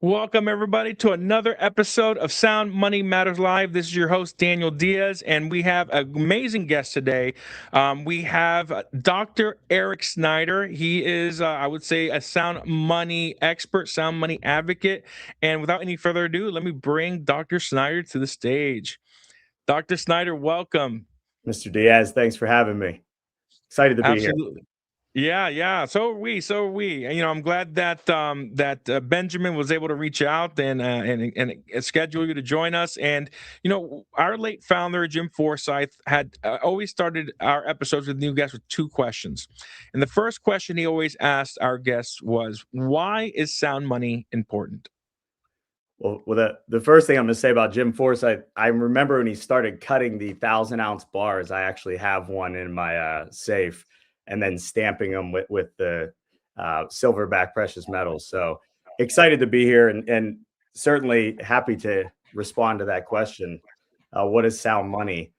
Welcome, everybody, to another episode of Sound Money Matters Live. This is your host, Daniel Diaz, and we have an amazing guest today. We have Dr. Eric Snyder. He is, I would say, a sound money expert, sound money advocate. And without any further ado, let me bring Dr. Snyder to the stage. Dr. Snyder, welcome. Mr. Diaz, thanks for having me. Excited to be here. Absolutely. Yeah. So are we. I'm glad that Benjamin was able to reach out and schedule you to join us. And our late founder Jim Forsyth had always started our episodes with new guests with two questions. And the first question he always asked our guests was, "Why is sound money important?" Well, the first thing I'm going to say about Jim Forsyth, I remember when he started cutting the 1,000-ounce bars. I actually have one in my safe, and then stamping them with the silverback precious metals. So excited to be here, and certainly happy to respond to that question. What is sound money?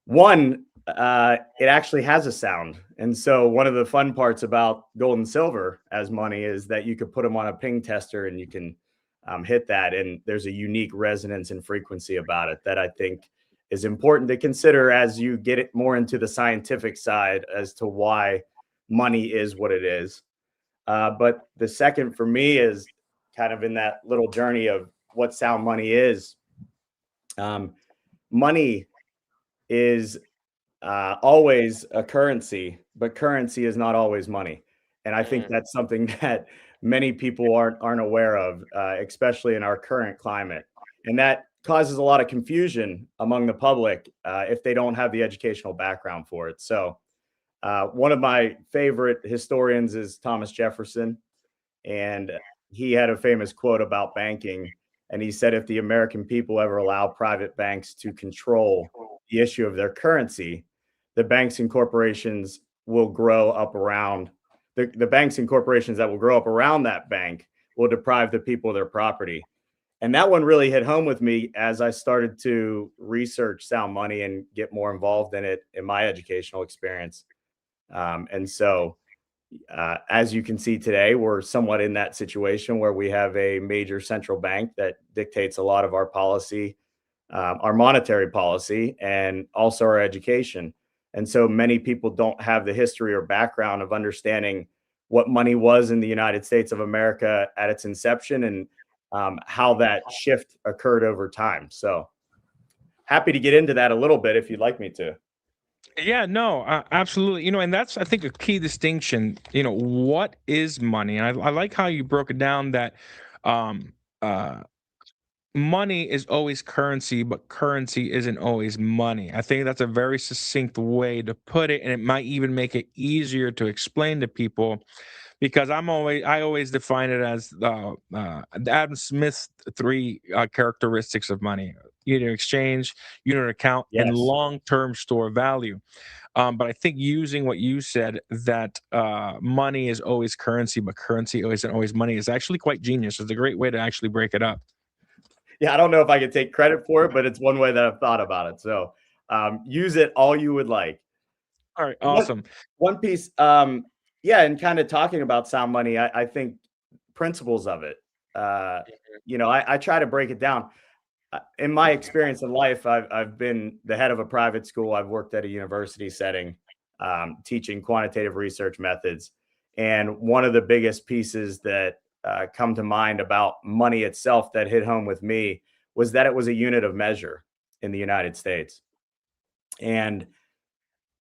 One, it actually has a sound. And so one of the fun parts about gold and silver as money is that you could put them on a ping tester and you can hit that. And there's a unique resonance and frequency about it that I think is important to consider as you get it more into the scientific side as to why money is what it is. But the second for me is kind of in that little journey of what sound money is. Money is always a currency, but currency is not always money. And I think that's something that many people aren't aware of, especially in our current climate. And that causes a lot of confusion among the public if they don't have the educational background for it. So one of my favorite historians is Thomas Jefferson. And he had a famous quote about banking. And he said, if the American people ever allow private banks to control the issue of their currency, the banks and corporations will grow up around the banks and corporations that will grow up around that bank will deprive the people of their property. And that one really hit home with me as I started to research sound money and get more involved in it in my educational experience. And so, as you can see today, we're somewhat in that situation where we have a major central bank that dictates a lot of our policy, our monetary policy, and also our education. And so many people don't have the history or background of understanding what money was in the United States of America at its inception and how that shift occurred over time. So happy to get into that a little bit if you'd like me to. Yeah, no, absolutely. And that's, I think, a key distinction. What is money? And I like how you broke it down that um, uh, money is always currency, but currency isn't always money. I think that's a very succinct way to put it, and it might even make it easier to explain to people because I always define it as the Adam Smith's three characteristics of money: unit exchange, unit account, and Yes. long-term store value. But I think using what you said, that money is always currency, but currency isn't always money, is actually quite genius. It's a great way to actually break it up. Yeah, I don't know if I can take credit for it, but it's one way that I've thought about it. So use it all you would like. All right, awesome. One piece, and kind of talking about sound money, I think principles of it. I try to break it down. In my experience in life, I've been the head of a private school. I've worked at a university setting, teaching quantitative research methods. And one of the biggest pieces that come to mind about money itself that hit home with me was that it was a unit of measure in the United States. And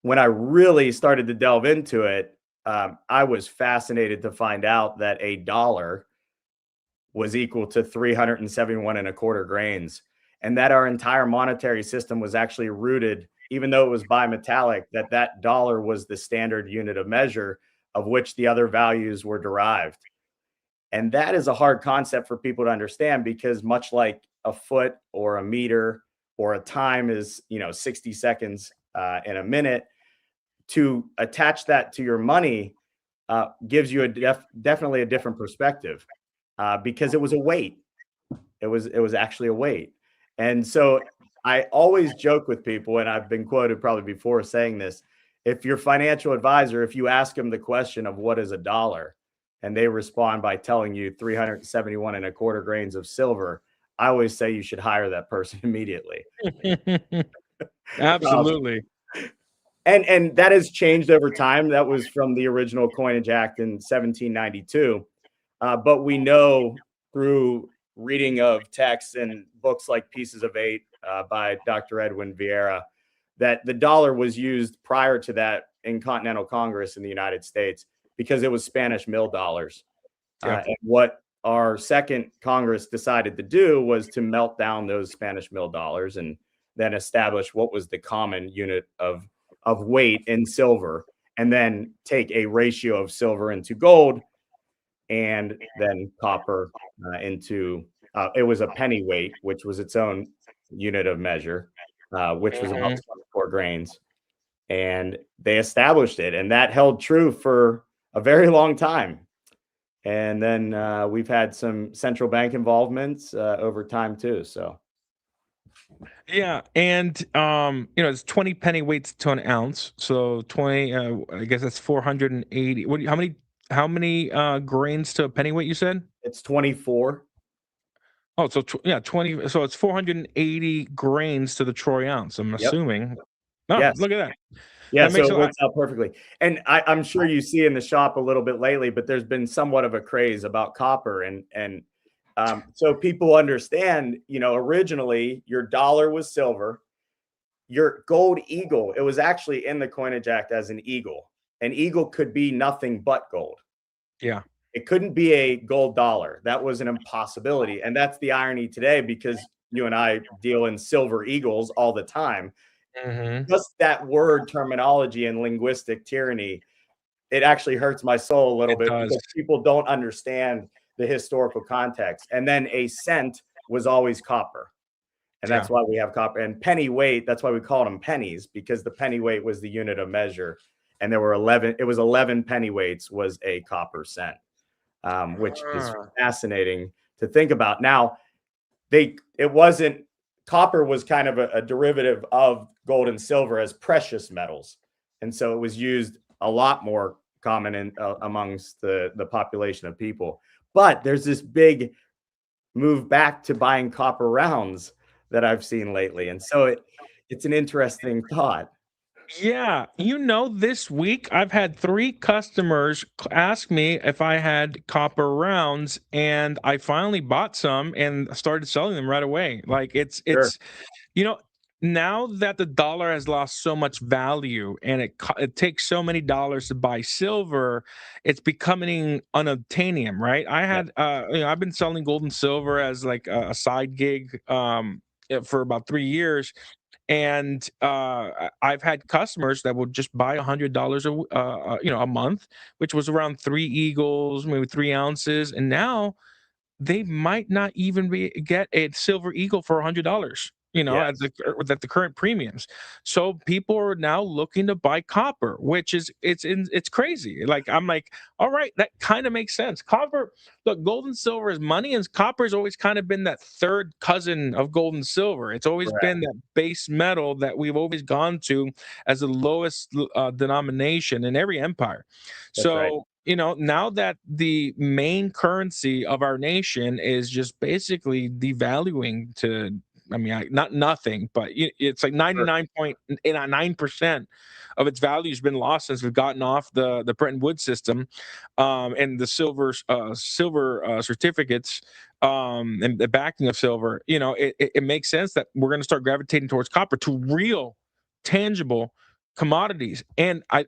when I really started to delve into it, I was fascinated to find out that a dollar was equal to 371 and a quarter grains, and that our entire monetary system was actually rooted, even though it was bimetallic, that dollar was the standard unit of measure of which the other values were derived. And that is a hard concept for people to understand because much like a foot or a meter or a time is, 60 seconds in a minute, to attach that to your money gives you definitely a different perspective because it was a weight. It was actually a weight. And so I always joke with people, and I've been quoted probably before saying this: if your financial advisor, if you ask him the question of what is a dollar, and they respond by telling you 371 and a quarter grains of silver, I always say you should hire that person immediately. Um, Absolutely. and that has changed over time. That was from the original Coinage Act in 1792. But we know through reading of texts and books like Pieces of Eight by Dr. Edwin Vieira that the dollar was used prior to that in Continental Congress in the United States because it was Spanish mill dollars. Yeah. And what our second Congress decided to do was to melt down those Spanish mill dollars and then establish what was the common unit of weight in silver, and then take a ratio of silver into gold and then copper into it was a penny weight, which was its own unit of measure, which was about Mhm. 24 grains. And they established it, and that held true for a very long time. And then we've had some central bank involvements over time too. So Yeah, and it's 20 penny weights to an ounce, so 20. I guess that's 480. What? How many grains to a penny weight? You said. it's 24. Oh, so yeah, 20. So it's 480 grains to the troy ounce. I'm Yep. assuming. Oh, Yes. look at that. Yeah, That so makes it a lot. works out perfectly. And I'm sure you see in the shop a little bit lately, but there's been somewhat of a craze about copper, and so people understand. Originally your dollar was silver, your gold eagle. It was actually in the Coinage Act as an eagle. An eagle could be nothing but gold. Yeah. It couldn't be a gold dollar. That was an impossibility, and that's the irony today because you and I deal in silver eagles all the time. Hmm. Just that word terminology and linguistic tyranny, it actually hurts my soul a little It bit does. because people don't understand the historical context. And then a cent was always copper. And Yeah. that's why we have copper and penny weight. That's why we called them pennies, because the penny weight was the unit of measure. And there were 11, it was 11 penny weights was a copper cent, which is Ah, fascinating to think about. Now, it wasn't, copper was kind of a derivative of gold and silver as precious metals, and so it was used a lot more common in amongst the population of people. But there's this big move back to buying copper rounds that I've seen lately, and so it's an interesting thought. Yeah, this week I've had three customers ask me if I had copper rounds, and I finally bought some and started selling them right away. Like Sure. you know, now that the dollar has lost so much value and it takes so many dollars to buy silver, it's becoming unobtainium, right? Yeah. I've been selling gold and silver as like a side gig for about 3 years, and I've had customers that will just buy $100 a month, which was around 3 eagles, maybe 3 ounces, and now they might not even get a silver eagle for $100, Yes. at the current premiums. So people are now looking to buy copper, which is it's crazy. Like I'm like, all right, that kind of makes sense. Copper, look, gold and silver is money, and copper has always kind of been that third cousin of gold and silver. It's always Correct. been that base metal that we've always gone to as the lowest denomination in every empire. That's right. So now that the main currency of our nation is just basically devaluing to, I mean, not nothing, but it's like Sure. 99.9% of its value has been lost since we've gotten off the Bretton Woods system, and the silver certificates, and the backing of silver. It makes sense that we're going to start gravitating towards copper, to real, tangible commodities. And I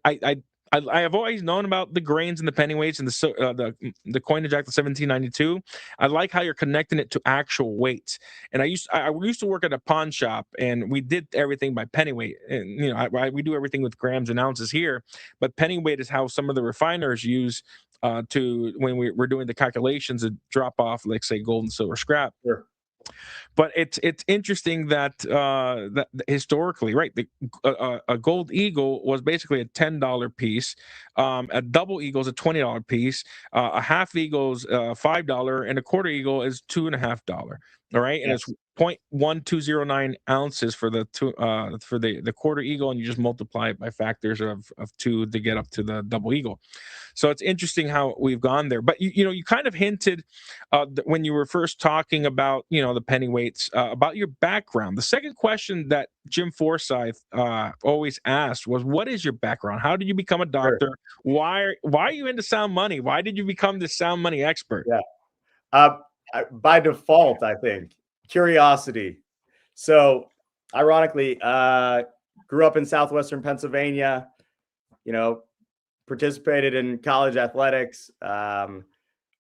have always known about the grains and the pennyweights and the coinage act of 1792. I like how you're connecting it to actual weights. And I used to work at a pawn shop, and we did everything by pennyweight. And we do everything with grams and ounces here, but pennyweight is how some of the refiners use to when we're doing the calculations to drop off, like say, gold and silver scrap. Sure. But it's interesting that historically, right, a gold eagle was basically a $10 piece, a double eagle is a $20 piece, a half eagle is $5, and a quarter eagle is $2.50. All right, and it's Yes. 0.1209 ounces for the quarter eagle, and you just multiply it by factors of 2 to get up to the double eagle. So it's interesting how we've gone there. But you kind of hinted when you were first talking about the penny weights, about your background. The second question that Jim Forsyth always asked was, "What is your background? How did you become a doctor? Sure. Why are you into sound money? Why did you become the sound money expert?" Yeah. By default, I think curiosity. So, ironically, grew up in southwestern Pennsylvania. Participated in college athletics.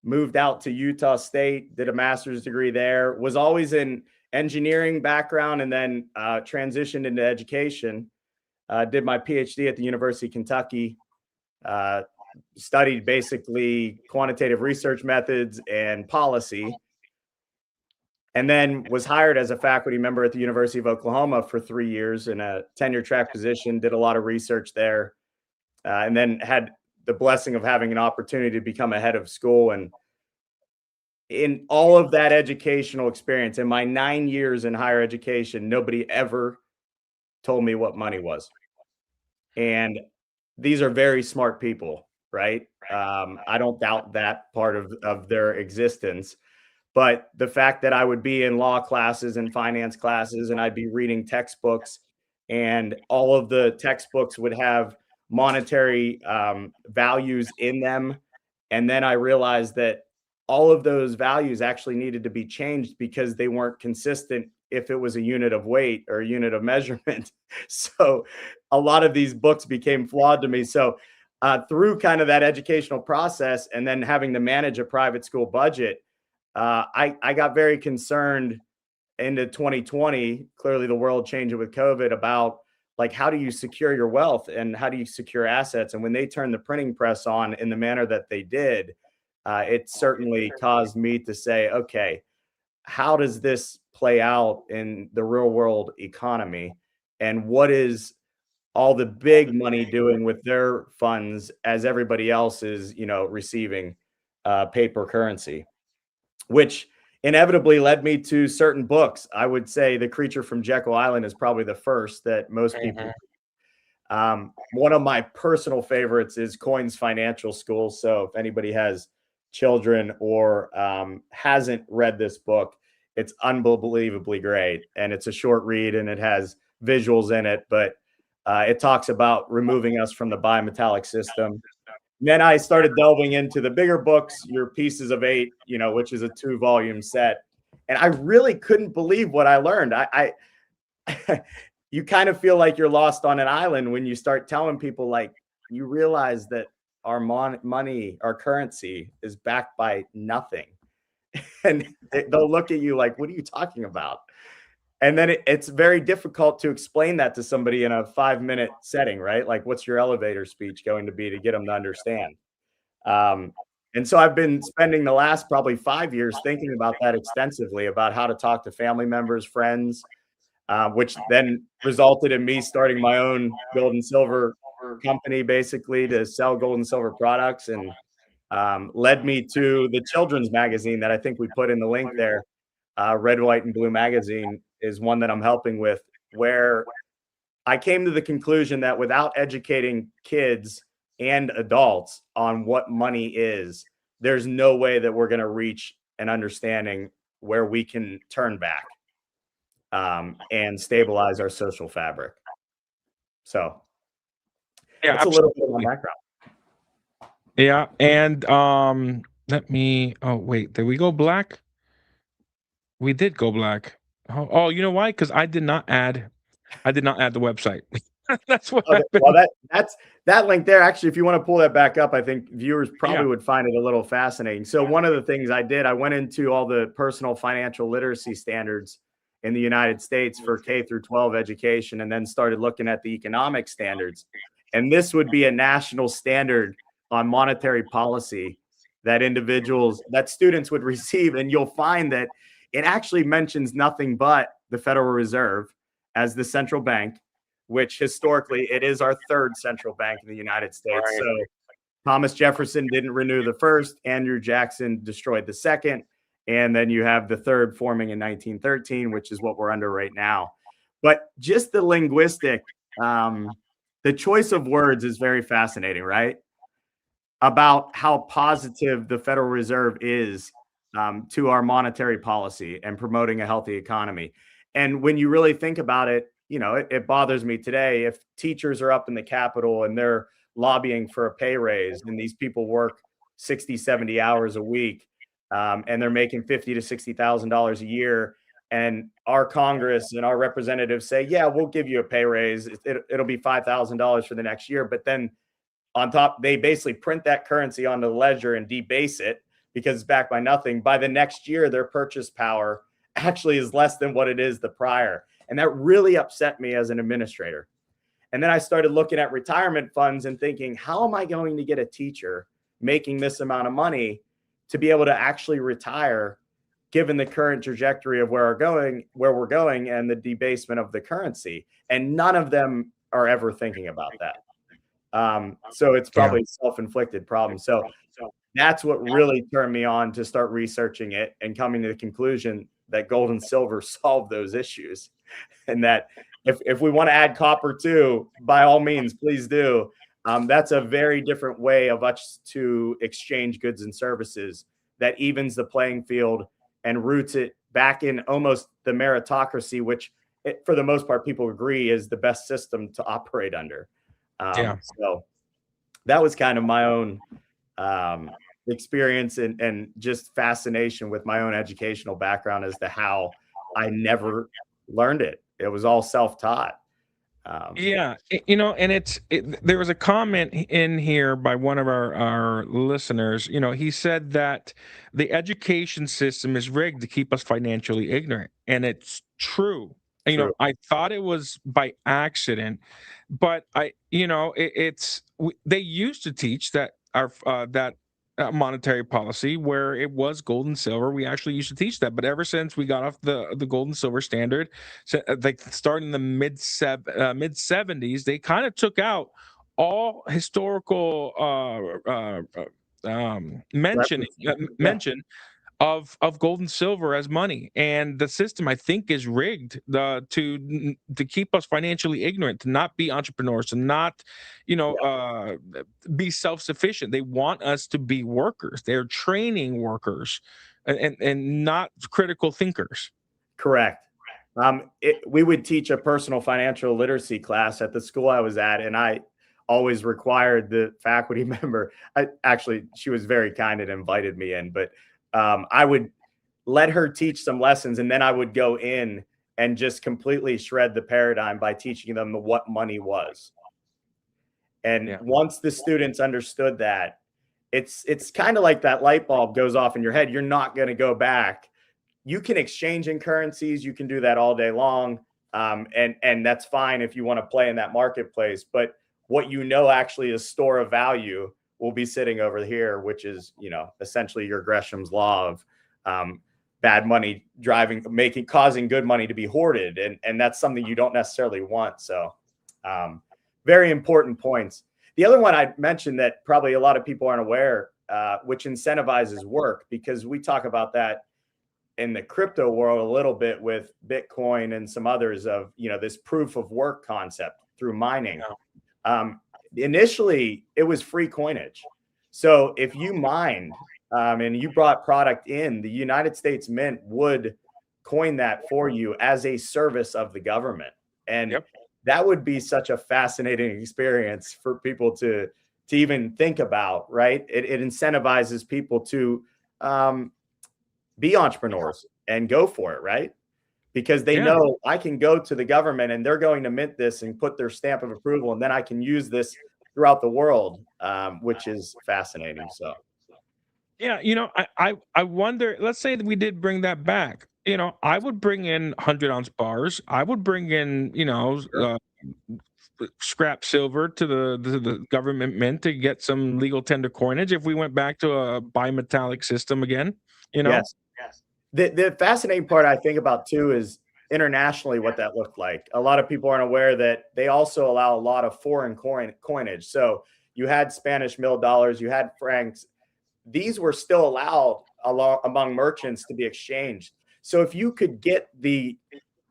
Moved out to Utah State, did a master's degree there. Was always in engineering background, and then transitioned into education. Did my PhD at the University of Kentucky. Studied basically quantitative research methods and policy, and then was hired as a faculty member at the University of Oklahoma for 3 years in a tenure track position. Did a lot of research there, and then had the blessing of having an opportunity to become a head of school. And in all of that educational experience, in my 9 years in higher education, nobody ever told me what money was. And these are very smart people, right? I don't doubt that part of their existence. But the fact that I would be in law classes and finance classes, and I'd be reading textbooks, and all of the textbooks would have monetary values in them. And then I realized that all of those values actually needed to be changed because they weren't consistent if it was a unit of weight or a unit of measurement. So a lot of these books became flawed to me. So through kind of that educational process, and then having to manage a private school budget, I got very concerned into 2020. Clearly, the world changing with COVID, about like, how do you secure your wealth and how do you secure assets? And when they turned the printing press on in the manner that they did, it certainly caused me to say, okay, how does this play out in the real world economy? And what is all the big money doing with their funds as everybody else is, receiving paper currency? Which inevitably led me to certain books. I would say The Creature from Jekyll Island is probably the first that most people. One of my personal favorites is Coin's Financial School. So if anybody has children or hasn't read this book, it's unbelievably great. And it's a short read, and it has visuals in it, but it talks about removing us from the bimetallic system. Then I started delving into the bigger books, your Pieces of Eight, which is a 2-volume set. And I really couldn't believe what I learned. I you kind of feel like you're lost on an island when you start telling people, like, you realize that our money, our currency, is backed by nothing. And they'll look at you like, what are you talking about? And then it's very difficult to explain that to somebody in a 5-minute setting, right? Like, what's your elevator speech going to be to get them to understand? And so I've been spending the last probably 5 years thinking about that extensively, about how to talk to family members, friends, which then resulted in me starting my own gold and silver company, basically to sell gold and silver products, and led me to the children's magazine that I think we put in the link there. Red, White, and Blue magazine is one that I'm helping with, where I came to the conclusion that without educating kids and adults on what money is, there's no way that we're going to reach an understanding where we can turn back and stabilize our social fabric. So Yeah, that's a little bit of my background. Yeah, and let me. Oh wait, did we go black? We did go black. Oh, you know why? Because I did not add the website. That's what Okay, happened. well, that's that link there. Actually, if you want to pull that back up, I think viewers probably Yeah. would find it a little fascinating. So one of the things I did, I went into all the personal financial literacy standards in the United States for K through 12 education, and then started looking at the economic standards. And this would be a national standard on monetary policy that students would receive. And you'll find that it actually mentions nothing but the Federal Reserve as the central bank, which historically it is our third central bank in the United States. Right. So Thomas Jefferson didn't renew the first, Andrew Jackson destroyed the second, And then you have the third forming in 1913, which is what we're under right now. But just the linguistic, the choice of words is very fascinating, right? About how positive the Federal Reserve is to our monetary policy and promoting a healthy economy. And when you really think about it, it bothers me today if teachers are up in the Capitol and they're lobbying for a pay raise and these people work 60, 70 hours a week, and they're making $50,000 to $60,000 a year. And our Congress and our representatives say, yeah, we'll give you a pay raise. It'll be $5,000 for the next year. But then on top, they basically print that currency onto the ledger and debase it because it's backed by nothing. By the next year, their purchase power actually is less than what it is the prior. And that really upset me as an administrator. And then I started looking at retirement funds and thinking, how am I going to get a teacher making this amount of money to be able to actually retire given the current trajectory of where we're going and the debasement of the currency? And none of them are ever thinking about that. So it's probably a self-inflicted problem. So that's what really turned me on to start researching it and coming to the conclusion that gold and silver solve those issues. And that if we want to add copper too, by all means, please do. That's a very different way of us to exchange goods and services that evens the playing field and roots it back in almost the meritocracy, which for the most part, people agree is the best system to operate under. So that was kind of my own experience and just fascination with my own educational background as to how I never learned it. It was all self-taught. And there was a comment in here by one of our listeners. He said that the education system is rigged to keep us financially ignorant, and it's true. I thought it was by accident, but they used to teach that monetary policy where it was gold and silver. We actually used to teach that, but ever since we got off the gold and silver standard, so like starting in the mid 70s, they kind of took out all historical mention of gold and silver as money, and the system I think is rigged to keep us financially ignorant, to not be entrepreneurs, to not be self-sufficient. They want us to be workers. They're training workers and not critical thinkers. Correct. We would teach a personal financial literacy class at the school I was at, and I always required the faculty member. She was very kind and invited me in, but I would let her teach some lessons, and then I would go in and just completely shred the paradigm by teaching them what money was. And once the students understood that, it's kind of like that light bulb goes off in your head. You're not going to go back. You can exchange in currencies. You can do that all day long. And that's fine if you want to play in that marketplace. But what actually is store of value will be sitting over here, which is, essentially your Gresham's law of bad money causing good money to be hoarded. And that's something you don't necessarily want. So very important points. The other one I mentioned that probably a lot of people aren't aware, which incentivizes work, because we talk about that in the crypto world a little bit with Bitcoin and some others of, this proof of work concept through mining. Initially, it was free coinage. So if you mined and you brought product in, the United States Mint would coin that for you as a service of the government. And that would be such a fascinating experience for people to even think about, right? It incentivizes people to be entrepreneurs and go for it, right? Because they know I can go to the government and they're going to mint this and put their stamp of approval, and then I can use this throughout the world, which is fascinating. So, I wonder, let's say that we did bring that back. I would bring in 100-ounce bars. I would bring in, scrap silver to the government mint to get some legal tender coinage if we went back to a bimetallic system again. Yes. The fascinating part I think about too is internationally what that looked like. A lot of people aren't aware that they also allow a lot of foreign coinage. So you had Spanish mill dollars, you had francs. these were still allowed among merchants to be exchanged. So if you could get the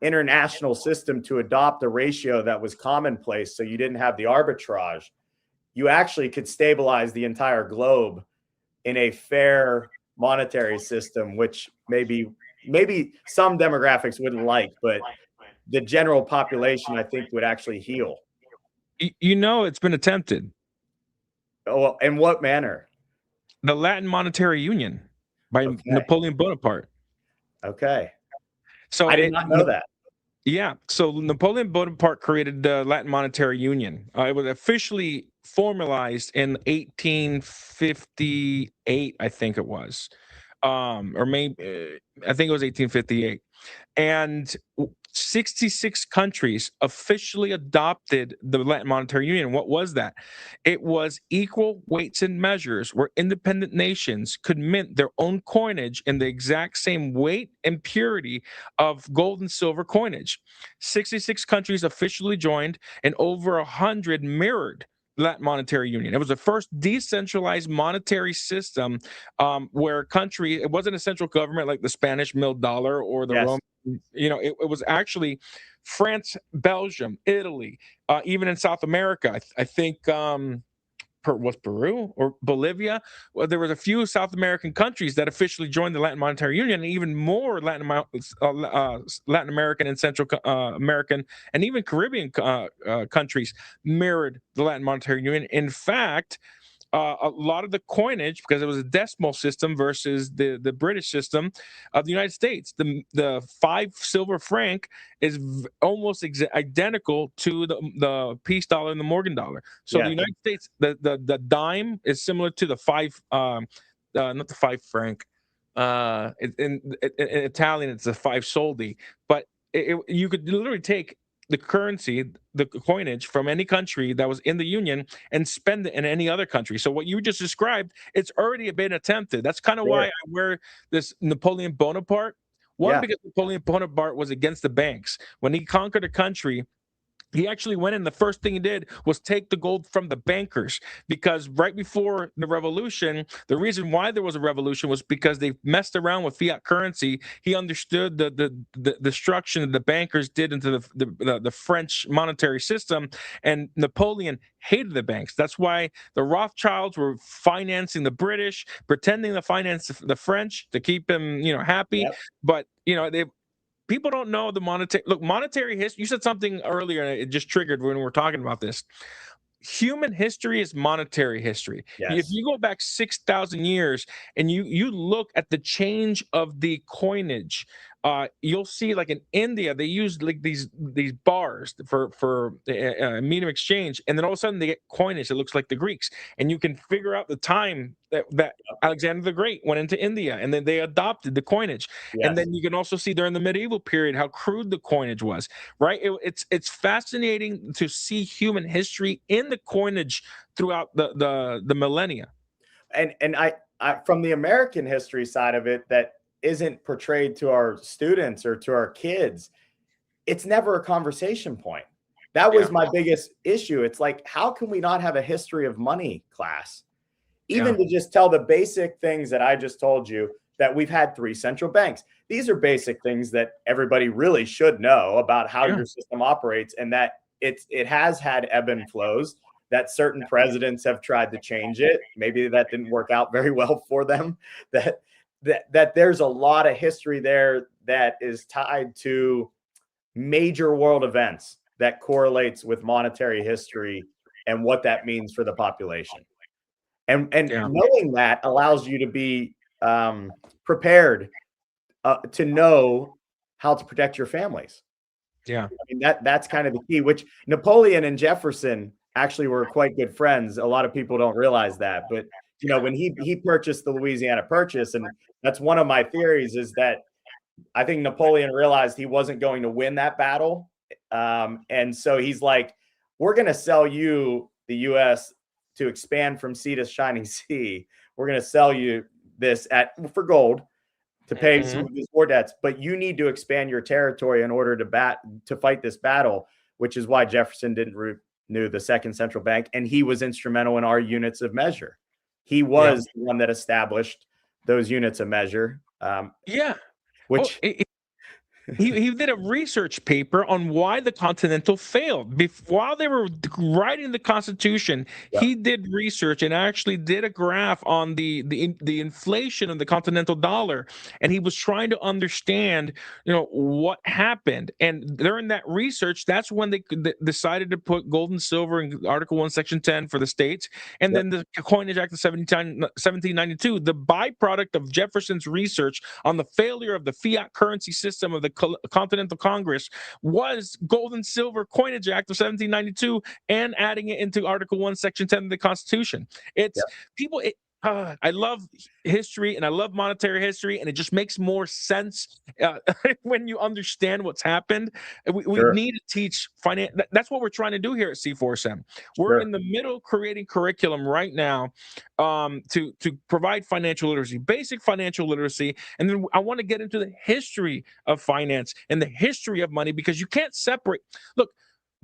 international system to adopt a ratio that was commonplace, so you didn't have the arbitrage, you actually could stabilize the entire globe in a fair monetary system, which maybe some demographics wouldn't like, but the general population, I think, would actually heal. It's been attempted. Oh, in what manner? The Latin Monetary Union by Okay. Napoleon Bonaparte. Okay. So I did not know that. Yeah. So Napoleon Bonaparte created the Latin Monetary Union. It was officially formalized in 1858, I think it was. Or maybe I think it was 1858. And 66 countries officially adopted the Latin Monetary Union. What was that? It was equal weights and measures where independent nations could mint their own coinage in the exact same weight and purity of gold and silver coinage. 66 countries officially joined, and over 100 mirrored that monetary union. It was the first decentralized monetary system where it wasn't a central government like the Spanish mill dollar or the Yes. Roman. It was actually France, Belgium, Italy, even in South America. I think was Peru or Bolivia. Well, there was a few South American countries that officially joined the Latin Monetary Union, and even more Latin American and Central American and even Caribbean countries mirrored the Latin Monetary Union. In fact, a lot of the coinage, because it was a decimal system versus the British system of the United States, the 5 silver franc is almost identical to the peace dollar and the Morgan dollar. So the United States, the dime is similar to the 5, not the 5 franc. In Italian, it's the 5 soldi, but you could literally take the currency, the coinage from any country that was in the union and spend it in any other country. So what you just described, it's already been attempted. That's kind of why I wear this Napoleon Bonaparte. Because Napoleon Bonaparte was against the banks. When he conquered a country, he actually went in. The first thing he did was take the gold from the bankers, because right before the revolution, the reason why there was a revolution was because they messed around with fiat currency. He understood the destruction that the bankers did into the French monetary system, and Napoleon hated the banks. That's why the Rothschilds were financing the British, pretending to finance the French to keep them, happy. But people don't know the monetary history. You said something earlier, and it just triggered when we were talking about this. Human history is monetary history. If you go back 6,000 years and you look at the change of the coinage, you'll see, like in India, they use like these bars for medium exchange, and then all of a sudden they get coinage that looks like the Greeks, and you can figure out the time that Alexander the Great went into India, and then they adopted the coinage. And then you can also see during the medieval period how crude the coinage was. Right? It's fascinating to see human history in the coinage throughout the millennia. And I from the American history side of it, that isn't portrayed to our students or to our kids, it's never a conversation point. That was my biggest issue. It's like, how can we not have a history of money class? Even to just tell the basic things that I just told you, that we've had 3 central banks. These are basic things that everybody really should know about how your system operates, and that it has had ebb and flows, that certain presidents have tried to change it. Maybe that didn't work out very well for them. That there's a lot of history there that is tied to major world events that correlates with monetary history and what that means for the population. And knowing that allows you to be prepared to know how to protect your families. I mean, that's kind of the key, which Napoleon and Jefferson actually were quite good friends. A lot of people don't realize that, but when he purchased the Louisiana Purchase, and that's one of my theories, is that I think Napoleon realized he wasn't going to win that battle. And so he's like, we're going to sell you the U.S. to expand from sea to shining sea. We're going to sell you this for gold to pay some of these war debts, but you need to expand your territory in order to fight this battle, which is why Jefferson didn't renew the second central bank. And he was instrumental in our units of measure. He Yeah. was the one that established those units of measure, Yeah. Oh, which he did a research paper on why the Continental failed. While they were writing the Constitution, yeah, he did research and actually did a graph on the inflation of the Continental dollar, and he was trying to understand, what happened. And during that research, that's when they decided to put gold and silver in Article 1, Section 10 for the states, and yep, then the Coinage Act of 1792, the byproduct of Jefferson's research on the failure of the fiat currency system of the Continental Congress, was Gold and Silver Coinage Act of 1792 and adding it into Article 1, Section 10 of the Constitution. It's yep, people. I love history and I love monetary history, and it just makes more sense when you understand what's happened. We sure, need to teach finance. That's what we're trying to do here at C4SM. We're sure. in the middle creating curriculum right now to provide financial literacy, basic financial literacy, and then I want to get into the history of finance and the history of money, because you can't separate. Look,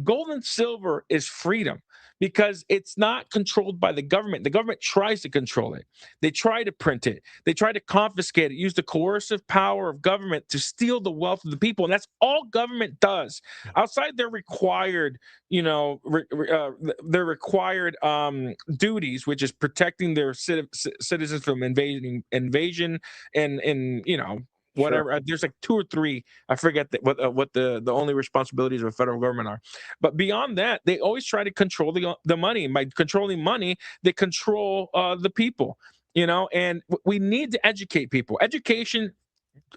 gold and silver is freedom because it's not controlled by the government. The government tries to control it. They try to print it. They try to confiscate it, use the coercive power of government to steal the wealth of the people. And that's all government does. Outside their required, their required duties, which is protecting their citizens from invasion and Sure. whatever. There's like two or three. I forget what the only responsibilities of the federal government are. But beyond that, they always try to control the money. And by controlling money, they control the people. And we need to educate people. Education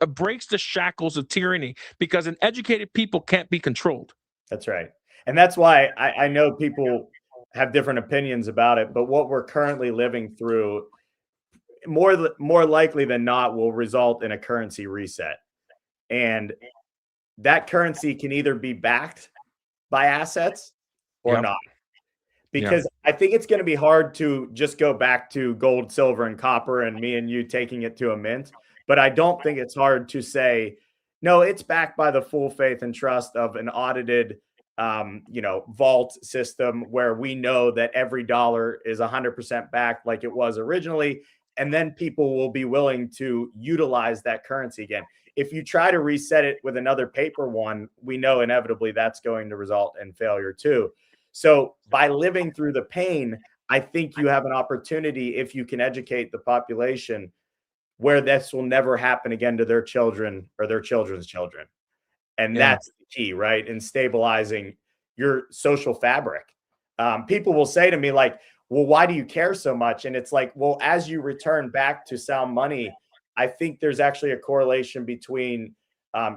breaks the shackles of tyranny because an educated people can't be controlled. That's right. And that's why I know people have different opinions about it, but what we're currently living through more likely than not will result in a currency reset. And that currency can either be backed by assets or Yep. not. Yeah. Because I think it's going to be hard to just go back to gold, silver, and copper and me and you taking it to a mint. But I don't think it's hard to say, no, it's backed by the full faith and trust of an audited, vault system where we know that every dollar is 100% backed like it was originally. And then people will be willing to utilize that currency again. If you try to reset it with another paper one, we know inevitably that's going to result in failure too. So by living through the pain, I think you have an opportunity, if you can educate the population, where this will never happen again to their children or their children's children. And Yeah. that's the key, right? In stabilizing your social fabric. People will say to me, like, well, why do you care so much? And it's like, well, as you return back to sound money, I think there's actually a correlation between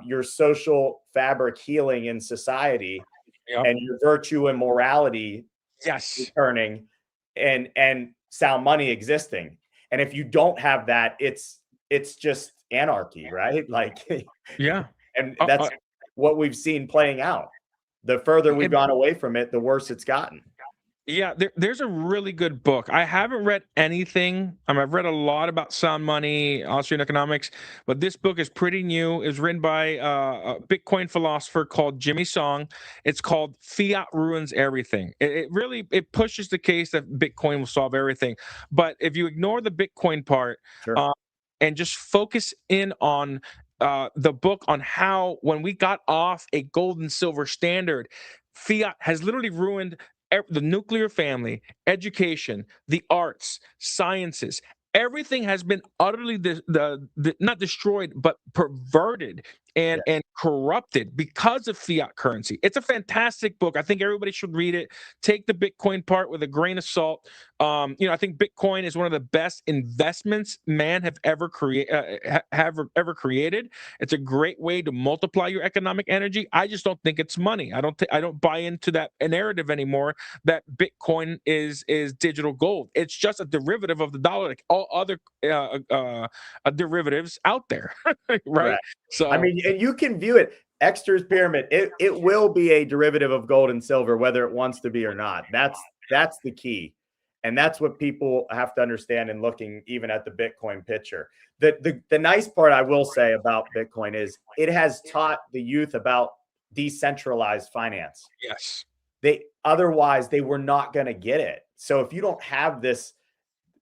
your social fabric healing in society Yep. and your virtue and morality Yes. returning and sound money existing. And if you don't have that, it's just anarchy, right? Like Yeah. and Uh, that's uh, what we've seen playing out. The further we've gone away from it, the worse it's gotten. Yeah, there's a really good book. I haven't read anything. I've read a lot about sound money, Austrian economics, but this book is pretty new. It's written by a Bitcoin philosopher called Jimmy Song. It's called "Fiat Ruins Everything." It really pushes the case that Bitcoin will solve everything. But if you ignore the Bitcoin part Sure. uh, and just focus in on the book on how when we got off a gold and silver standard, fiat has literally ruined the nuclear family, education, the arts, sciences. Everything has been utterly not destroyed, but perverted Yeah. and corrupted because of fiat currency. It's a fantastic book. I think everybody should read it. Take the Bitcoin part with a grain of salt. I think Bitcoin is one of the best investments man have ever created. It's a great way to multiply your economic energy. I just don't think it's money. I don't buy into that narrative anymore that Bitcoin is digital gold. It's just a derivative of the dollar, like all other derivatives out there, right? Correct. I So mean, and you can view it Exter's pyramid. It will be a derivative of gold and silver, whether it wants to be or not. That's the key. And that's what people have to understand in looking even at the Bitcoin picture. The nice part I will say about Bitcoin is it has taught the youth about decentralized finance. yes, Otherwise they were not going to get it. So if you don't have this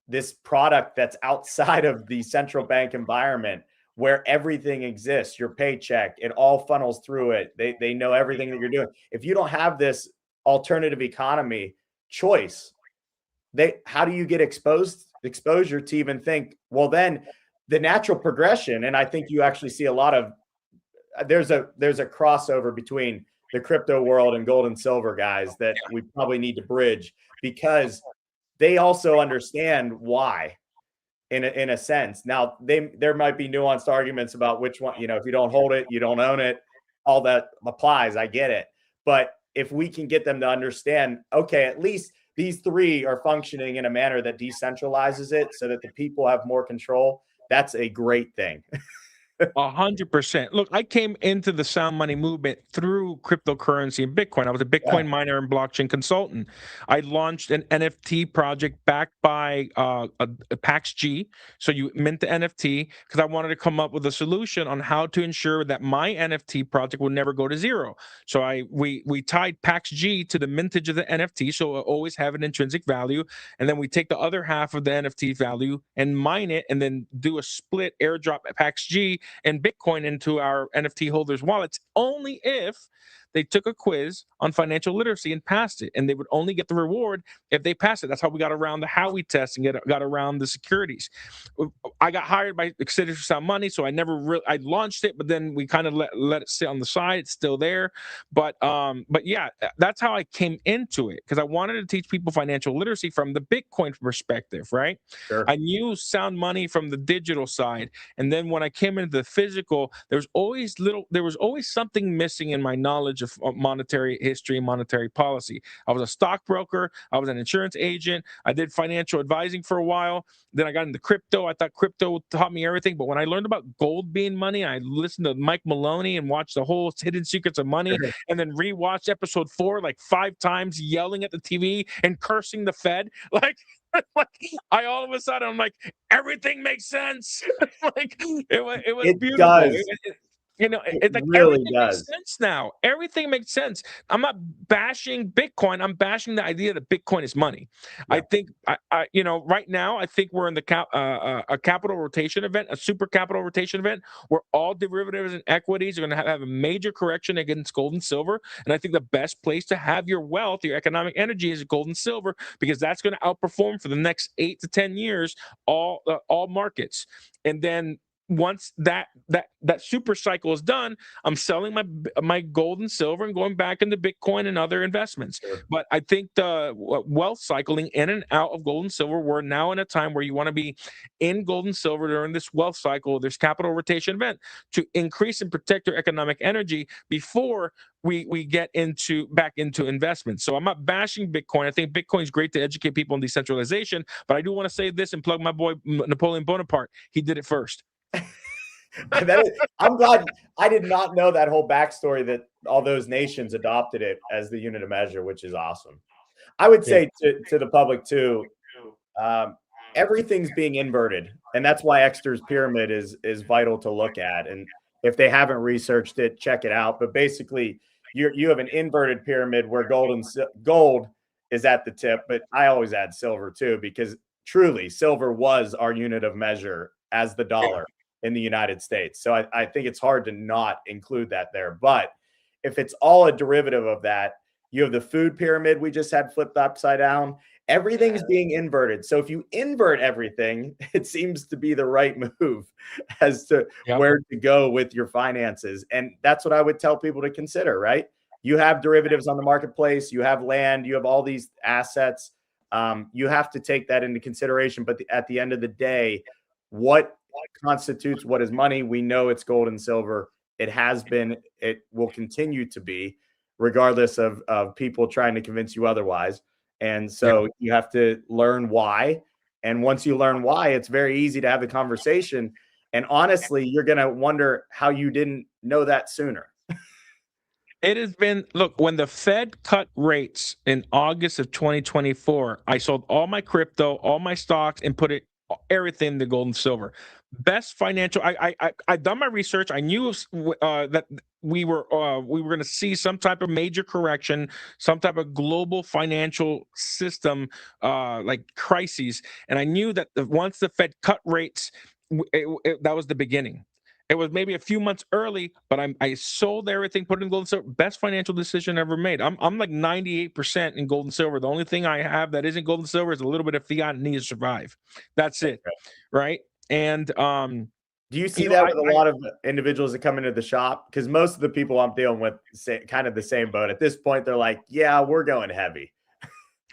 this product that's outside of the central bank environment where everything exists, your paycheck, it all funnels through it. They know everything that you're doing. If you don't have this alternative economy choice, how do you get exposure to even think, well, then the natural progression, and I think you actually see a lot of there's a crossover between the crypto world and gold and silver guys that we probably need to bridge, because they also understand why in a sense. Now there might be nuanced arguments about which one, if you don't hold it, you don't own it. All that applies. I get it. But if we can get them to understand, okay, at least these three are functioning in a manner that decentralizes it so that the people have more control, that's a great thing. 100%. Look, I came into the sound money movement through cryptocurrency and Bitcoin. I was a Bitcoin miner and blockchain consultant. I launched an NFT project backed by a PAX G. So you mint the NFT because I wanted to come up with a solution on how to ensure that my NFT project would never go to zero. So we tied PAX G to the mintage of the NFT, so it always have an intrinsic value. And then we take the other half of the NFT value and mine it, and then do a split airdrop at PAX G and Bitcoin into our NFT holders' wallets only if they took a quiz on financial literacy and passed it. And they would only get the reward if they passed it. That's how we got around the Howey test and got around the securities. I got hired by Citizens for Sound Money, so I never really I launched it, but then we kind of let it sit on the side. It's still there, but yeah, that's how I came into it, because I wanted to teach people financial literacy from the Bitcoin perspective, right? Sure. I knew Sound Money from the digital side, and then when I came into the physical, there was always something missing in my knowledge of monetary history and monetary policy. I was a stockbroker, I was an insurance agent, I did financial advising for a while. Then I got into crypto. I thought crypto taught me everything, but when I learned about gold being money, I listened to Mike Maloney and watched the whole Hidden Secrets of Money, and then rewatched episode 4 like 5 times, yelling at the TV and cursing the Fed. Like I all of a sudden I'm like, everything makes sense. Like it was beautiful. Does. It's like really everything makes sense now. Everything makes sense. I'm not bashing Bitcoin. I'm bashing the idea that Bitcoin is money. Yeah. I think, right now, I think we're in the a capital rotation event, a super capital rotation event, where all derivatives and equities are going to have a major correction against gold and silver. And I think the best place to have your wealth, your economic energy, is gold and silver, because that's going to outperform for the next 8 to 10 years all markets. And then once that super cycle is done, I'm selling my gold and silver and going back into Bitcoin and other investments. Sure. But I think the wealth cycling in and out of gold and silver, we're now in a time where you want to be in gold and silver during this wealth cycle, this capital rotation event, to increase and protect your economic energy before we get back into investments. So I'm not bashing Bitcoin. I think Bitcoin is great to educate people on decentralization, but I do want to say this and plug my boy Napoleon Bonaparte. He did it first. I'm glad. I did not know that whole backstory, that all those nations adopted it as the unit of measure, which is awesome. I would say to the public too, everything's being inverted, and that's why Exter's pyramid is vital to look at. And if they haven't researched it, check it out. But basically, you have an inverted pyramid where gold is at the tip, but I always add silver too, because truly silver was our unit of measure as the dollar in the United States. So I think it's hard to not include that there. But if it's all a derivative of that, you have the food pyramid we just had flipped upside down. Everything's being inverted. So if you invert everything, it seems to be the right move as to where to go with your finances. And that's what I would tell people to consider, right? You have derivatives on the marketplace, you have land, you have all these assets. You have to take that into consideration. But at the end of the day, what constitutes what is money? We know it's gold and silver. It has been, it will continue to be, regardless of people trying to convince you otherwise. And so you have to learn why. And once you learn why, it's very easy to have the conversation. And honestly, you're going to wonder how you didn't know that sooner. It has been, look, when the Fed cut rates in August of 2024, I sold all my crypto, all my stocks, and put everything in the gold and silver. best financial. I done my research. I knew that we were going to see some type of major correction, some type of global financial system like crises, and I knew that once the Fed cut rates, that was the beginning. It was maybe a few months early, but I sold everything, put it in gold and silver. Best financial decision ever made. I'm like 98% in gold and silver. The only thing I have that isn't gold and silver is a little bit of fiat and need to survive. That's it, right? And Do you see that with a lot of individuals that come into the shop? Because most of the people I'm dealing with say kind of the same boat. At this point, they're like, yeah, we're going heavy.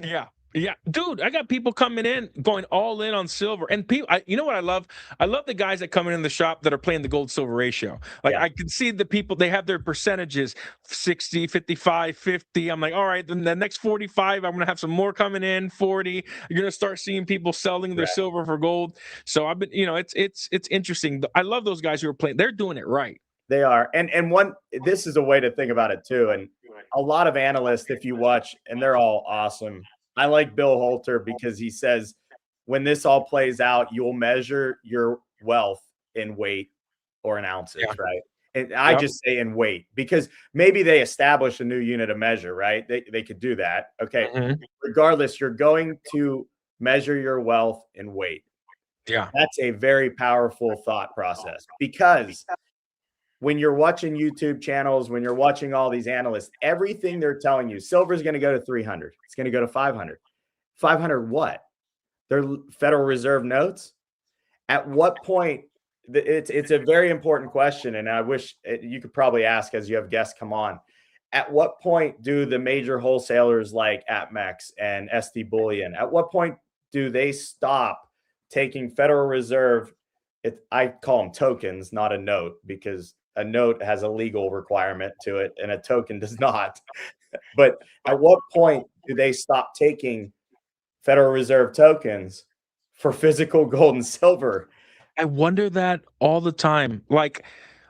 Yeah. Yeah, dude, I got people coming in going all in on silver, and people. You know what I love? I love the guys that come in the shop that are playing the gold silver ratio. Like Yeah. I can see the people, they have their percentages 60, 55, 50. I'm like, all right, then the next 45, I'm gonna have some more coming in 40. You're gonna start seeing people selling their silver for gold. So I've been, it's interesting. I love those guys who are playing. They're doing it right. They are. And one, this is a way to think about it too. And a lot of analysts, if you watch, and they're all awesome. I like Bill Holter because he says when this all plays out, you'll measure your wealth in weight or in ounces, Yeah. right? And I just say in weight because maybe they establish a new unit of measure, right? They could do that. Okay. Regardless, you're going to measure your wealth in weight. Yeah. That's a very powerful thought process because when you're watching YouTube channels, when you're watching all these analysts, everything they're telling you, silver is going to go to 300. It's going to go to 500. 500 what? They're Federal Reserve notes? At what point? It's a very important question, and I wish you could probably ask as you have guests come on. At what point do the major wholesalers like APMEX and SD Bullion, at what point do they stop taking Federal Reserve? I call them tokens, not a note, because a note has a legal requirement to it and a token does not. But at what point do they stop taking Federal Reserve tokens for physical gold and silver? I wonder that all the time. Like,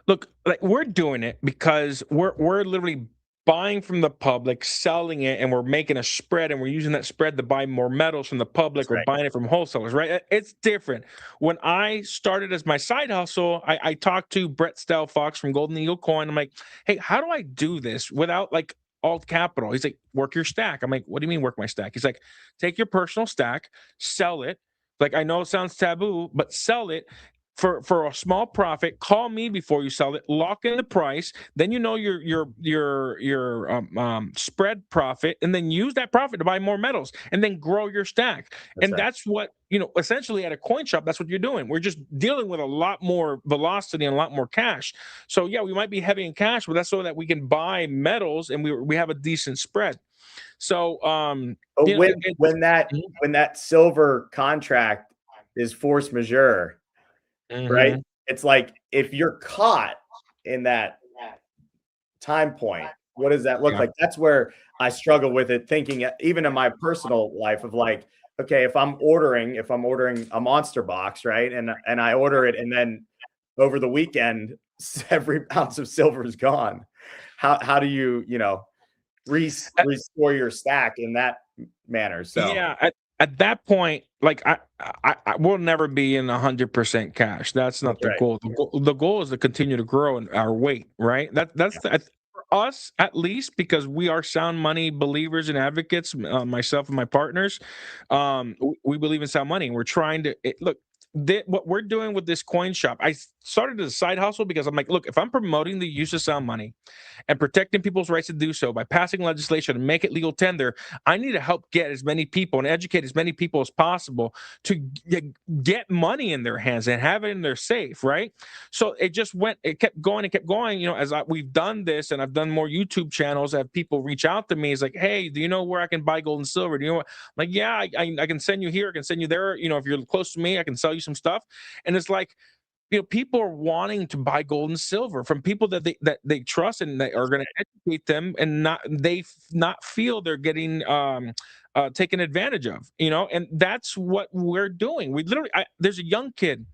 look, like we're doing it because we're literally buying from the public, selling it, and we're making a spread, and we're using that spread to buy more metals from the public or buying it from wholesalers, right? It's different. When I started as my side hustle, I talked to Brett Stelfox from Golden Eagle Coin. I'm like, hey, how do I do this without like alt capital? He's like, work your stack. I'm like, what do you mean work my stack? He's like, take your personal stack, sell it. Like I know it sounds taboo, but sell it for a small profit. Call me before you sell it. Lock in the price. Then you know your spread profit, and then use that profit to buy more metals, and then grow your stack. That's what essentially at a coin shop. That's what you're doing. We're just dealing with a lot more velocity and a lot more cash. So yeah, we might be heavy in cash, but that's so that we can buy metals and we have a decent spread. So when that silver contract is force majeure, right? It's like if you're caught in that time point, what does that look like? That's where I struggle with it, thinking even in my personal life of like, okay, if I'm ordering a monster box, right? And I order it, and then over the weekend, every ounce of silver is gone. How do you, restore your stack in that manner? So yeah, at that point, like I will never be in 100% cash. That's not the goal. The goal is to continue to grow in our weight, right? That's for us at least, because we are sound money believers and advocates. Myself and my partners, we believe in sound money. And we're trying to look. What we're doing with this coin shop, I started as a side hustle because I'm like, look, if I'm promoting the use of sound money and protecting people's rights to do so by passing legislation and make it legal tender, I need to help get as many people and educate as many people as possible to get money in their hands and have it in their safe, right? So it kept going and kept going. As we've done this, and I've done more YouTube channels, I have people reach out to me. It's like, hey, do you know where I can buy gold and silver? Do you know what? I'm like, yeah, I can send you here. I can send you there. If you're close to me, I can sell you some stuff. And it's like, people are wanting to buy gold and silver from people that they trust, and they are going to educate them, and not feel they're getting taken advantage of. And that's what we're doing. We literally, there's a young kid,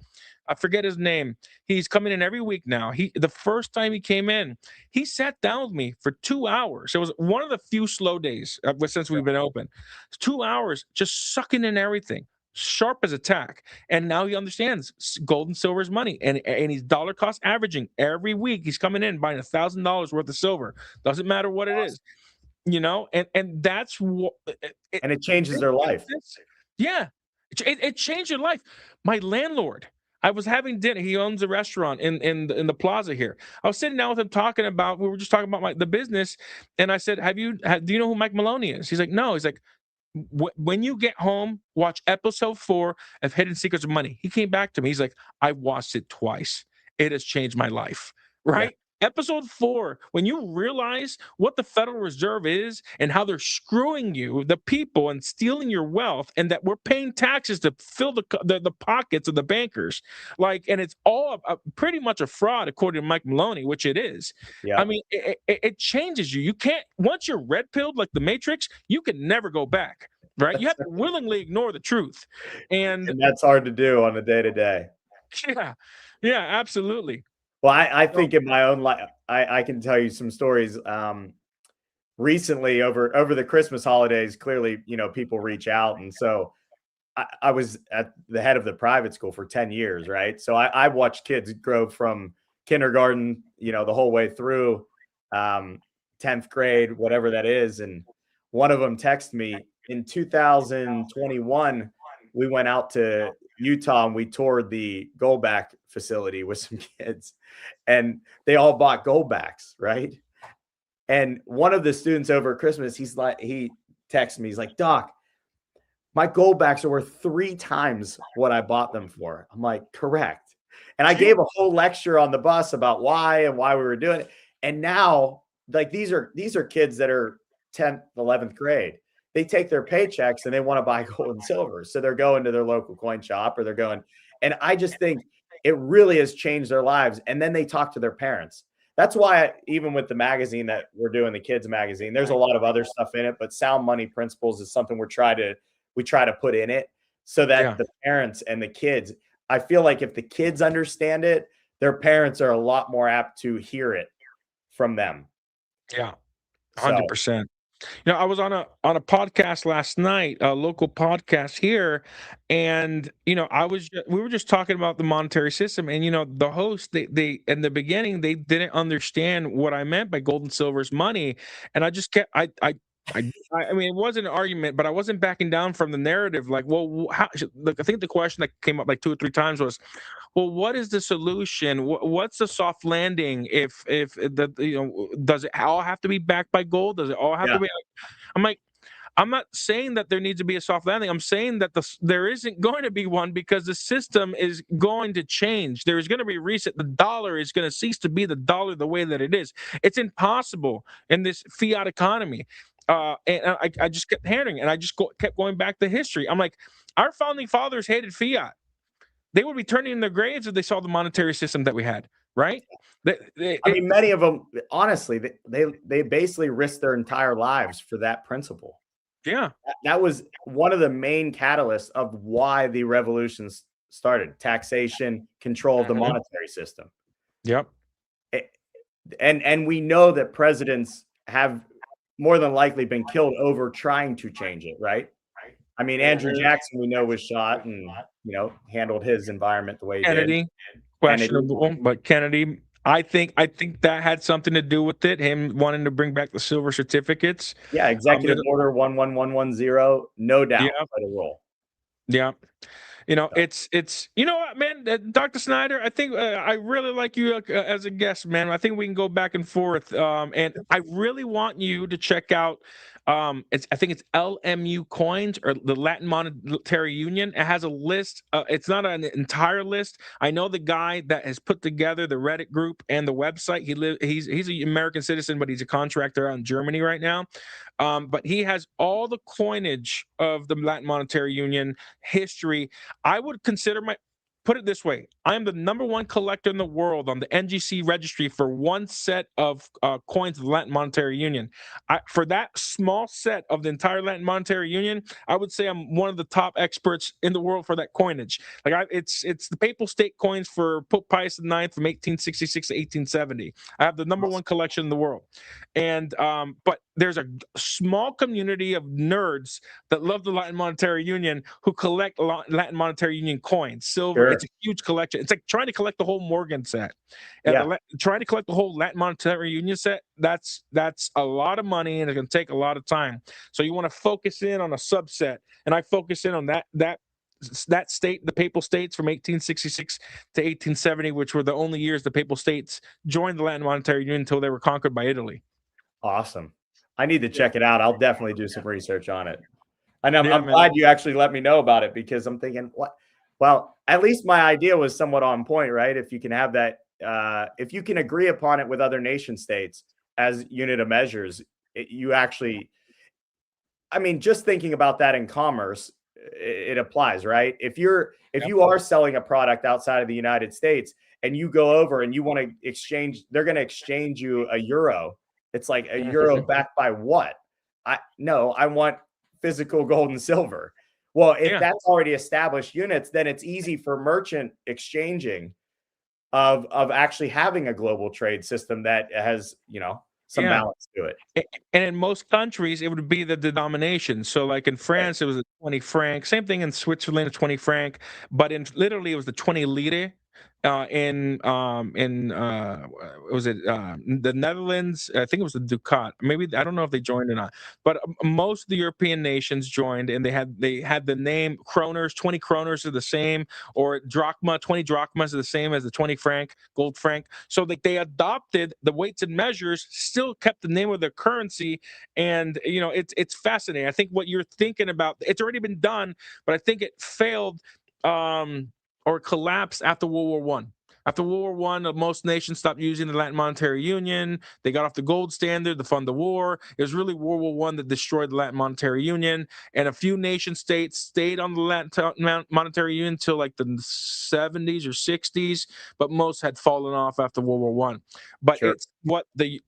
I forget his name. He's coming in every week now. The first time he came in, he sat down with me for 2 hours. It was one of the few slow days since we've been open. 2 hours just sucking in everything. sharp as a tack, and now he understands gold and silver is money, and he's dollar cost averaging every week. He's coming in buying $1,000 worth of silver. Doesn't matter what it is, and that's what And it changes their life. yeah, it changed your life. My landlord, I was having dinner. He owns a restaurant in the plaza here. I was sitting down with him talking about. We were just talking about the business, and I said, do you know who Mike Maloney is?" He's like, "No." He's like, when you get home, watch episode 4 of Hidden Secrets of Money. He came back to me. He's like, I watched it twice. It has changed my life. Yeah. Right? Episode 4, when you realize what the Federal Reserve is and how they're screwing you, the people, and stealing your wealth, and that we're paying taxes to fill the pockets of the bankers, and it's all pretty much a fraud, according to Mike Maloney, which it is. Yeah. I mean, it changes you. You can't, once you're red pilled like the Matrix, you can never go back. Right? You have to willingly ignore the truth, and that's hard to do on a day to day. Yeah, absolutely. Well, I think in my own life, I can tell you some stories. Recently, over the Christmas holidays, clearly, people reach out, and so I was at the head of the private school for 10 years, right? So I watched kids grow from kindergarten, the whole way through 10th grade, whatever that is, and one of them texted me in 2021. We went out to Utah and we toured the Goldback facility with some kids, and they all bought Goldbacks, right? And one of the students over Christmas, he texted me, he's like, "Doc, my Goldbacks are worth 3 times what I bought them for." I'm like, "Correct." And I gave a whole lecture on the bus about why we were doing it. And now, these are kids that are 10th, 11th grade. They take their paychecks and they want to buy gold and silver. So they're going to their local coin shop, or they're going. And I just think it really has changed their lives. And then they talk to their parents. That's why even with the magazine that we're doing, the kids magazine, there's a lot of other stuff in it, but sound money principles is something we try to put in it so that the parents and the kids, I feel like if the kids understand it, their parents are a lot more apt to hear it from them. Yeah, 100%. I was on a podcast last night, a local podcast here, and we were just talking about the monetary system, and the host, they in the beginning, they didn't understand what I meant by gold and silver is money, and I just kept I mean, it wasn't an argument, but I wasn't backing down from the narrative. Like, well, I think the question that came up like 2 or 3 times was, well, what is the solution? What's the soft landing? If does it all have to be backed by gold? Does it all have to be? I'm like, I'm not saying that there needs to be a soft landing. I'm saying that there isn't going to be one, because the system is going to change. There's going to be a reset. The dollar is going to cease to be the dollar the way that it is. It's impossible in this fiat economy. And I just kept hearing, and I just kept going back to history. I'm like, our founding fathers hated fiat. They would be turning in their graves if they saw the monetary system that we had, right? I mean, many of them, honestly, they basically risked their entire lives for that principle. Yeah. That was one of the main catalysts of why the revolutions started: taxation, control of the monetary system. Yep. And we know that presidents have more than likely been killed over trying to change it, right? I mean, Andrew Jackson, we know, was shot and, handled his environment the way he did. Questionable, but Kennedy, I think that had something to do with it, him wanting to bring back the silver certificates. Yeah, Executive Order 11110, no doubt, played a role. Yeah. It's what, man, Dr. Snyder, I think I really like you as a guest, man. I think we can go back and forth. And I really want you to check out, I think it's LMU Coins, or the Latin Monetary Union. It has a list. It's not an entire list. I know the guy that has put together the Reddit group and the website. He's an American citizen, but he's a contractor out in Germany right now. But he has all the coinage of the Latin Monetary Union history. I would consider put it this way. I am the #1 collector in the world on the NGC registry for one set of coins of the Latin Monetary Union. For that small set of the entire Latin Monetary Union, I would say I'm one of the top experts in the world for that coinage. Like it's the Papal State coins for Pope Pius IX from 1866 to 1870. I have the #1 collection in the world, and but there's a small community of nerds that love the Latin Monetary Union who collect Latin Monetary Union coins, silver. Sure. It's a huge collection. It's like trying to collect the whole Morgan set. Yeah. Trying to collect the whole Latin Monetary Union set, that's a lot of money and it's going to take a lot of time. So you want to focus in on a subset, and I focus in on that state, the Papal States from 1866 to 1870, which were the only years the Papal States joined the Latin Monetary Union until they were conquered by Italy. Awesome. I need to check it out. I'll definitely do some research on it. And Yeah, I'm glad you actually let me know about it, because I'm thinking, what? Well, at least my idea was somewhat on point, right? If you can have that, if you can agree upon it with other nation states as unit of measures, you actually, I mean, just thinking about that in commerce, it applies, right? If you are selling a product outside of the United States and you go over and you want to exchange, they're going to exchange you a euro. It's like a euro backed by what? I want physical gold and silver. Well, if that's already established units, then it's easy for merchant exchanging of actually having a global trade system that has, some balance to it. And in most countries, it would be the denomination. So, like in France, it was a 20 franc. Same thing in Switzerland, a 20 franc. But in literally, it was the 20 lire. Was it the Netherlands? I think it was the Ducat. Maybe I don't know if they joined or not. But most of the European nations joined, and they had the name kroners. 20 kroners are the same, or drachma. 20 drachmas are the same as the 20 franc, gold franc. So they adopted the weights and measures, still kept the name of their currency, and it's fascinating. I think what you're thinking about, it's already been done, but I think it failed. Or collapsed after World War One. After World War One, most nations stopped using the Latin Monetary Union. They got off the gold standard to fund the war. It was really World War One that destroyed the Latin Monetary Union, and a few nation states stayed on the Latin Monetary Union until like the 70s or 60s, but most had fallen off after World War One. But it's what the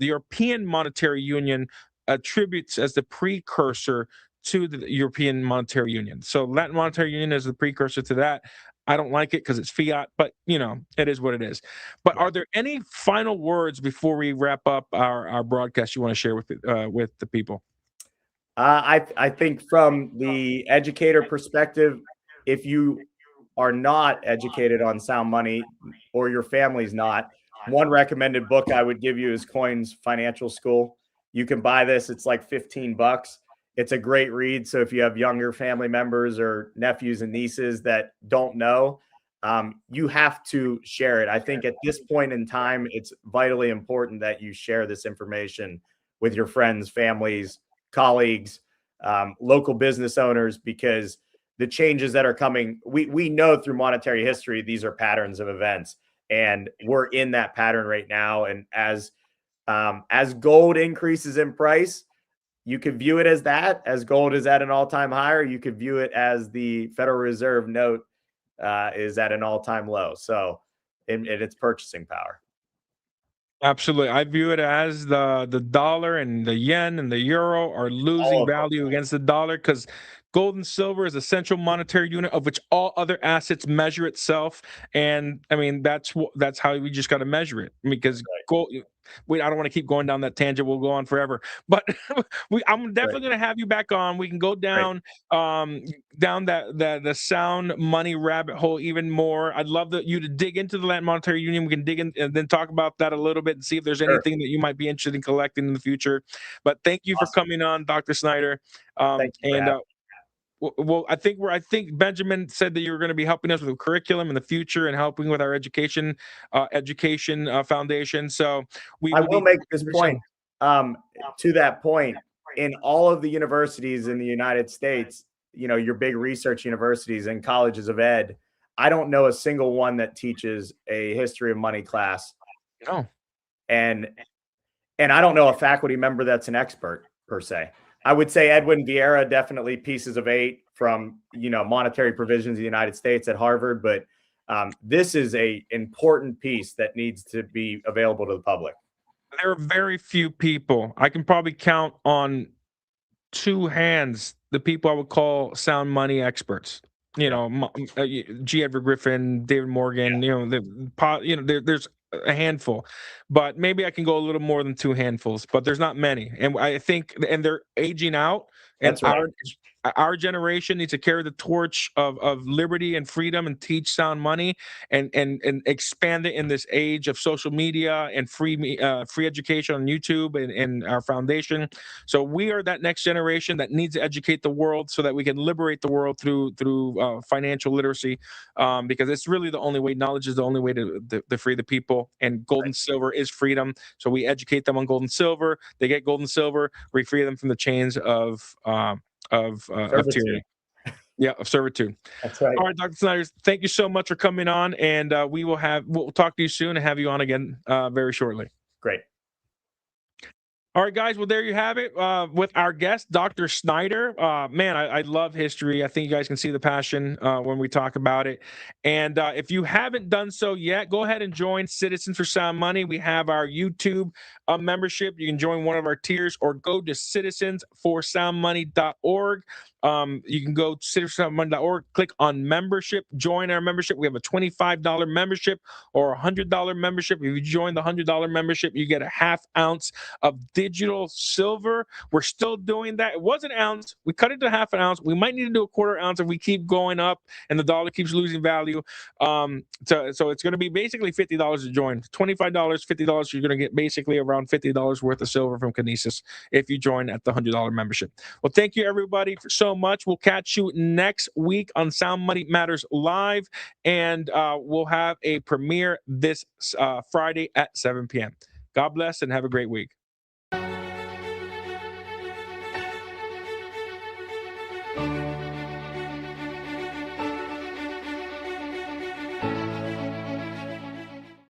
European Monetary Union attributes as the precursor to the European Monetary Union. So Latin Monetary Union is the precursor to that. I don't like it because it's fiat, but it is what it is. But are there any final words before we wrap up our broadcast you want to share with the people? I think from the educator perspective, if you are not educated on sound money, or your family's not, one recommended book I would give you is Coin's Financial School. You can buy this. It's like $15. It's a great read. So if you have younger family members or nephews and nieces that don't know, you have to share it. I think at this point in time, it's vitally important that you share this information with your friends, families, colleagues, local business owners, because the changes that are coming, we know through monetary history, these are patterns of events, and we're in that pattern right now. And as gold increases in price, you could view it as that, as gold is at an all-time high, or you could view it as the Federal Reserve note is at an all-time low. So in its purchasing power. Absolutely. I view it as the dollar and the yen and the euro are losing value against the dollar, because gold and silver is a central monetary unit of which all other assets measure itself. And I mean, that's how we just got to measure it, because gold. Wait, I don't want to keep going down that tangent. We'll go on forever, but I'm definitely going to have you back on. We can go down down the sound money rabbit hole even more. I'd love you to dig into the Latin Monetary Union. We can dig in and then talk about that a little bit and see if there's anything that you might be interested in collecting in the future. But thank you for coming on, Dr. Snyder. Well, I think Benjamin said that you were going to be helping us with the curriculum in the future and helping with our education foundation. So I will make this point. To that point, in all of the universities in the United States, your big research universities and colleges of ed, I don't know a single one that teaches a history of money class. No. And I don't know a faculty member that's an expert per se. I would say Edwin Vieira, definitely pieces of 8 from, monetary provisions of the United States at Harvard, but This is a important piece that needs to be available to the public. There are very few people. I can probably count on two hands the people I would call sound money experts. You Yeah. know, G. Edward Griffin, David Morgan. Yeah. There's a handful, but maybe I can go a little more than two handfuls. But there's not many, and I think, and they're aging out. And That's right. our generation needs to carry the torch of liberty and freedom and teach sound money and expand it in this age of social media and free education on YouTube and our foundation. So we are that next generation that needs to educate the world so that we can liberate the world through financial literacy, because it's really the only way. Knowledge is the only way to free the people, and gold and silver is freedom. So we educate them on gold and silver. They get gold and silver. We free them from the chains of tyranny. Yeah, of servitude. That's right. All right, Dr. Snyder, thank you so much for coming on, and we'll talk to you soon and have you on again very shortly. Great. All right, guys. Well, there you have it with our guest, Dr. Snyder. Man, I love history. I think you guys can see the passion when we talk about it. And if you haven't done so yet, go ahead and join Citizens for Sound Money. We have our YouTube membership. You can join one of our tiers or go to citizensforsoundmoney.org. You can go to citizensforsoundmoney.org, click on membership, join our membership. We have a $25 membership or a $100 membership. If you join the $100 membership, you get a half ounce of digital silver. We're still doing that. It was an ounce. We cut it to half an ounce. We might need to do a quarter ounce if we keep going up and the dollar keeps losing value. So it's going to be basically $50 to join. $25, $50. You're going to get basically around $50 worth of silver from Kinesis if you join at the $100 membership. Well, thank you everybody so much. We'll catch you next week on Sound Money Matters Live, and we'll have a premiere this Friday at 7 p.m. God bless and have a great week. Thank you.